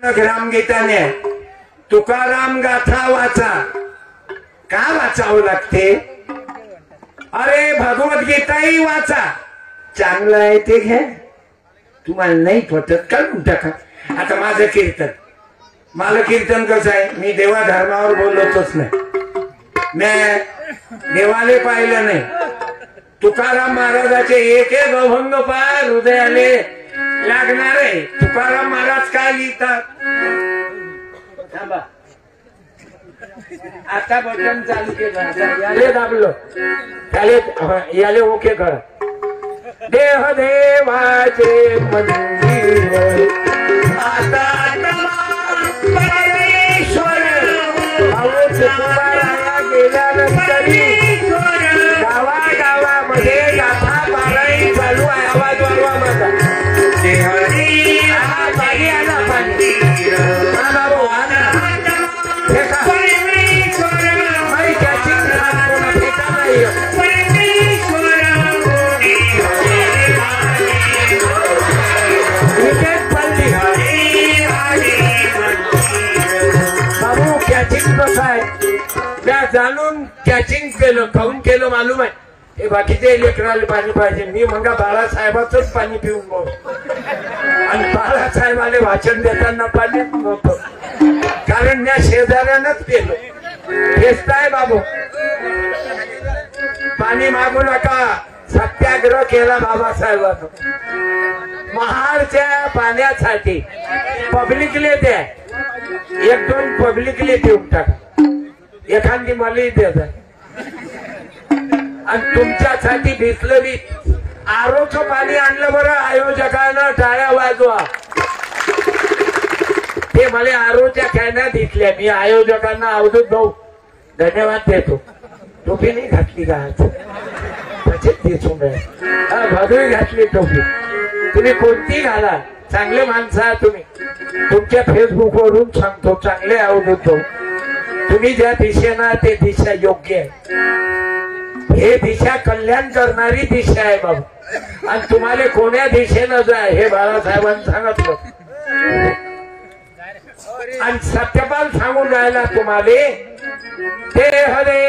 ग्रामगीताने तुकाराम गाथा वाचा, का वाचावं लागते? अरे भगवद्गीताही वाचा, चांगलं आहे ते घ्या. तुम्हाला नाही पटत काढून टाका. आता माझं कीर्तन, मला कीर्तन कसं आहे, मी देवा धर्मावर बोलतच नाही, मी देवाले पाहिलं नाही. तुकाराम महाराजाचे एक एक अभंग पाय हृदयाले लागणार आहे. तुकाराम महाराज काय लिहितात? थांबा, आता बटन चालू केलं, याले दाबलो, त्याले याले ओके करा. देह देवाचे मंदिर आता परमेश्वर गेल्यानंतरी गावागावामध्ये गाथा पारायण चालू आहे. आवाज वाढवा माझा. पाणी आला, पाणी बाबू कॅचिंग कसं आहे त्या जाणून कॅचिंग केलं, खाऊन केलं मालूम आहे. हे बाकीचे लेकराला पाणी पाहिजे. मी म्हणा बाळासाहेबांचंच पाणी पिऊन बोल, आणि बाळासाहेबाले भाषण देताना पाणी नव्हतं, कारण त्या शेजाऱ्यानंच केलं. हेच आहे बाबू, पाणी मागू नका. सत्याग्रह केला बाबासाहेबांनी महाडच्या पाण्यासाठी. पब्लिकले द्या, एक दोन पब्लिकले देऊन टाका, एखादी मला देत. आणि तुमच्यासाठी बिसलरी आरोचं पाणी आणलं बरं. आयोजकांना टाळ्या वाजवा. ते मला आरोच्या कॅना दिसल्या. मी आयोजकांना अवधूत भाऊ धन्यवाद देतो. टोपी नाही घातली का? दिसून भदवी घातली टोपी. तुम्ही कोणती घाला, चांगले माणसं आहात तुम्ही. तुमच्या फेसबुक वरून सांगतो, चांगले अवधूत भाऊ. तुम्ही ज्या दिशेनं ते दिशा योग्य आहे. हे दिशा कल्याण करणारी दिशा आहे बाबू. आणि तुम्हाला कोण्या दिशेनं जाय हे बाळासाहेबांनी सांगितलं. आणि सत्यपाल सांगून राहिला तुम्हाला. ते हरे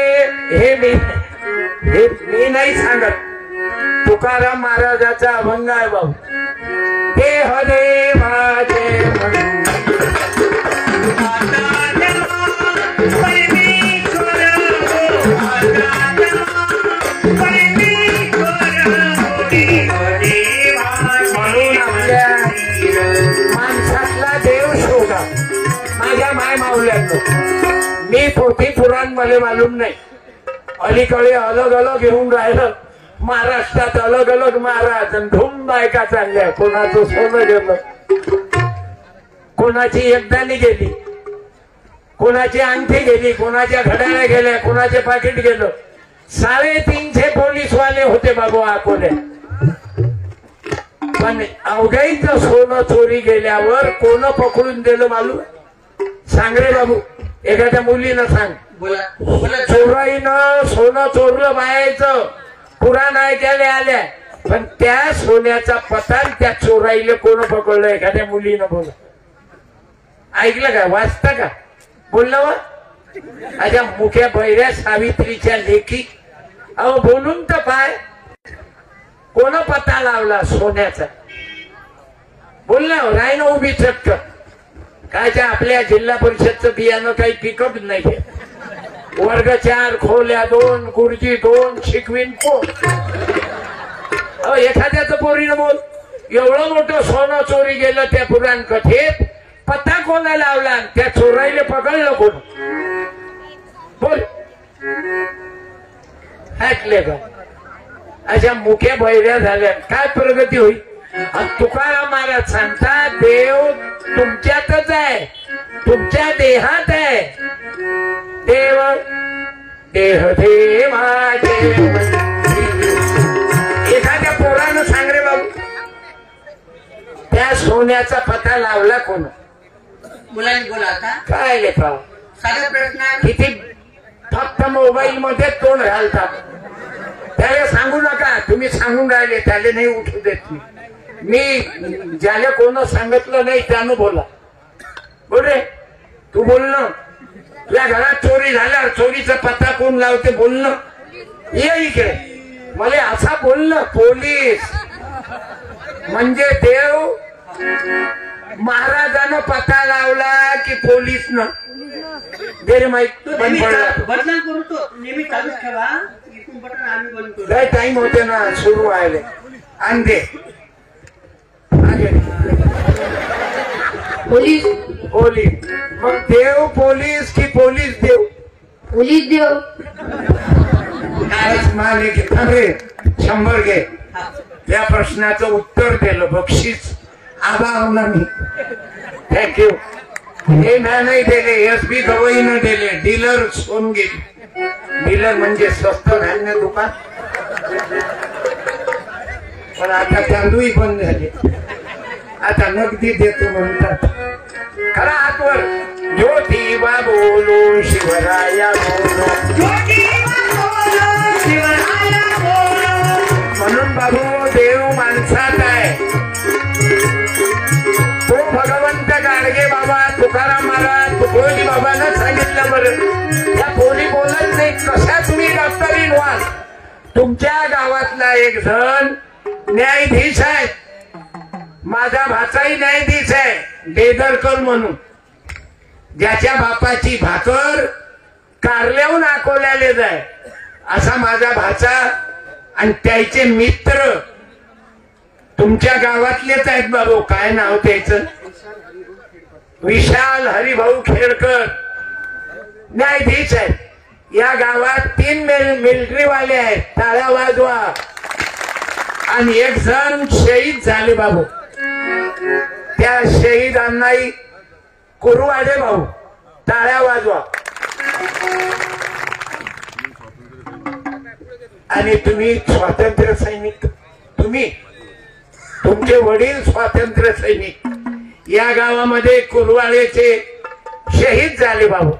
हे मी नाही सांगत, तुकाराम महाराजाचा अभंग आहे बाबू. ते हरे माझे माणसातला देव शोधा. माझ्या माय मावल्यानं मी पोथी पुराण मला मालूम नाही. अलीकडे अलग अलग घेऊन राहिलं. महाराष्ट्रात अलग अलग महाराज धूम बायका चालल्या. कोणाचं सोनं गेलं, कोणाची एकदानी गेली, कोणाची अंगठी गेली, कोणाच्या घड्याळ्या गेल्या, कोणाचे पाकिट गेलं. 350 पोलीसवाले होते बाबू अकोले. पण अवघाईच सोनं चोरी गेल्यावर कोण पकडून दिलं मालूम? सांग रे बाबू, एखाद्या मुलीनं सांग. चोराईनं सोनं चोरलं बायाचं, पुराण ऐकायला आल्या. पण त्या सोन्याचा पता त्या चोराईला कोण पकडलं? एखाद्या मुलीनं. बोला, ऐकलं का? वाचता का? बोललं वा. अशा मुख्या बहिऱ्या सावित्रीच्या लेखी. अहो बोलून तर पाय, कोण पत्ता लावला सोन्याचा? बोललं रायनं उभी चक्क. कायच्या आपल्या जिल्हा परिषदचं बियाणं काही पिकअप नाही. वर्ग 4, खोल्या 2, खुर्ची 2, शिकवीन कोण? एखाद्याचं पोरीनं बोल. एवढं मोठं सोनं चोरी गेलं त्या पुराण कथेत, पत्ता कोणा लावला? त्या चोराईला पकडलं कोण? बोल, ऐकले का? अशा मुख्या बहिऱ्या झाल्या. काय प्रगती होईल? तुकाराम महाराज सांगतात, देव तुमच्यातच आहे, तुमच्या देहात आहे. देव देह देवाचे. एखाद्या पोरानं सांग रे बाबू, त्या सोन्याचा पत्ता लावला कोण? मुलांनी बोला. आता काय लेखा साधा प्रश्न. किती फक्त मोबाईल मध्ये तोंड घालतात. त्याला सांगू नका. तुम्ही सांगून राहिले, त्याला नाही उठू देत. मी ज्याला कोण सांगितलं नाही त्यानं बोला. तू बोलणं, तुझ्या घरात चोरी झाल्यावर चोरीचा पत्ता कोण लावते बोलणं, ये इकडे मला असा बोलणं. पोलीस म्हणजे देव, महाराजानं पत्ता लावला की पोलीस न दे माहित बंद पडला. बदनाम करू तो नेहमी चालूच ठेवा. इथून बटन आम्ही बंद करू. लय टाइम होते ना सुरू व्हायला. आणते पोलीस पोलीस मग देव पोलीस की पोलीस देव? पोलीस देव. माले घे थांबरे 100 घे. या प्रश्नाचं उत्तर दिलं बक्षीस आभार ना मी. थँक्यू. हे नाही दिले, SB गवईनं दिले. डीलर सोनगे. डीलर म्हणजे स्वस्त धान्य दुकान. पण आता तांदूळही बंद झाले, आता नगदी देतो म्हणतात. खरा हातवर ज्योतिबा बोलो शिवराया बोलो, म्हणून बाबू देव माणसात आहे. तो भगवंत गाडगे बाबा, तुकाराम महाराज, तुकोजी बाबांना सांगितलं बरं. त्या कोणी बोलत नाही. कशा तुम्ही डॉक्टरीन व्हाल? तुमच्या गावातला एक जण न्यायाधीश आहे. माझा भाचाही न्यायाधीश आहे, बेदरकर म्हणून. ज्याच्या बापाची भाकर कारल्याहून अकोल्याला जाय असा माझा भाचा. आणि त्याचे मित्र तुमच्या गावातलेच आहेत बाबू. काय नाव त्याचं? विशाल हरिभाऊ खेडकर न्यायाधीश आहेत. या गावात 3 मिलिटरीवाले आहेत. टाळ्या वाजवा. आणि एक जण शहीद झाले बाबू. त्या शहीदांनाही कुरुवाडे भाऊ. टाळ्या वाजवा. आणि तुम्ही स्वातंत्र्य सैनिक, तुमचे वडील स्वातंत्र्य सैनिक. या गावामध्ये कुरुवाडेचे शहीद झाले बाबू.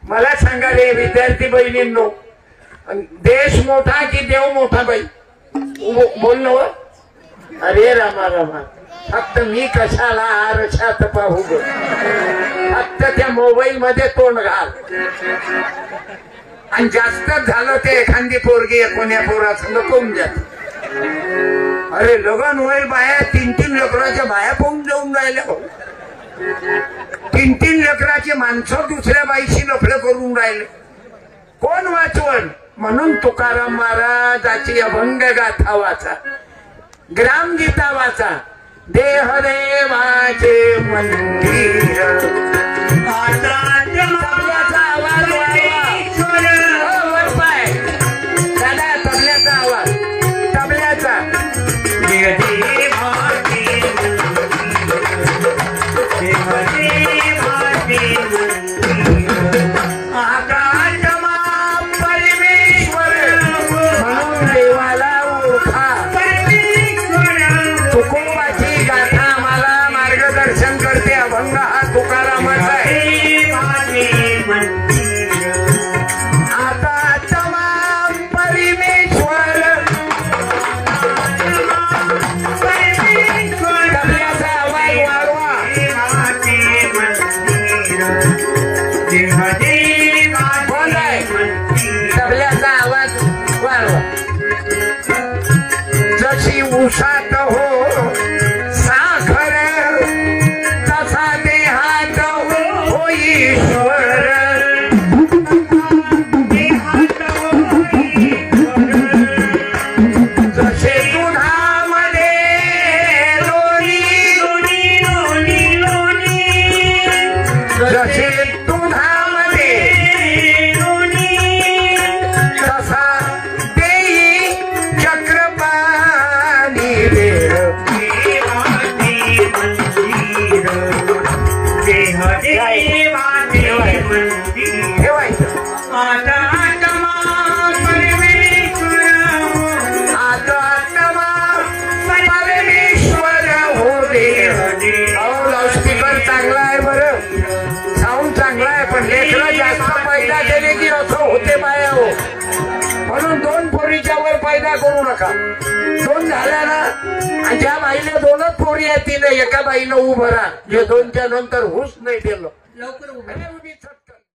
मला सांगा रे विद्यार्थी बहिणींनो, देश मोठा की देव मोठा बाई? बोलणं. अरे रामा रामा, फक्त मी कशाला आरशात पाहू ग? फक्त त्या मोबाईल मध्ये तोंड घाल. आणि जास्तच झालं ते एखादी पोरगी कोण्या पोराचं नकोन जात. अरे लग्न होईल बाया 3-3 लेकराच्या बाया पाहून जाऊन राहिल्या. 3-3 लेकराचे माणसं दुसऱ्या बाईशी लफडे करून राहिले. कोण वाचवण? म्हणून तुकाराम महाराजाची अभंग गाथा वाचा, ग्रामगीता वाचा. देहदेवाचे मंदिर. तबल्याचा आवाज वाढवा. दादा तबल्याचा आवाज, तबल्याचा. म्हणून देवाला ओळखा. तुकोबाची गाथा आम्हाला मार्गदर्शन करते. अभंग हा तुकारामाचा आहे. आता तमाम परमेश्वर. तबल्याचा आवाज वाढवा. कोण आहे? तबल्याचा आवाज वाढवा. जशी उसात हो साखर, तसा देहात हो ईश्वर. जसे दुधामध्ये जसे दुधामध्ये तसा देई चक्रपाणी वेळ. ठेवायचं. परमेश्वर हो दे. लाऊडस्पीकर चांगला आहे बरं, साऊंड चांगला आहे. पण लेकरं जास्त पैदा केले की असं होते बाया हो. म्हणून 2 पोरीच्या वर पैदा करू नका. दोन झाल्या ना आणि ज्या बाईला दोनच पोरी आहेत तिने एका बाईनं उभं राहा जे दोनच्या नंतर हुस नाही दिलं लवकर उभं. अरे उभी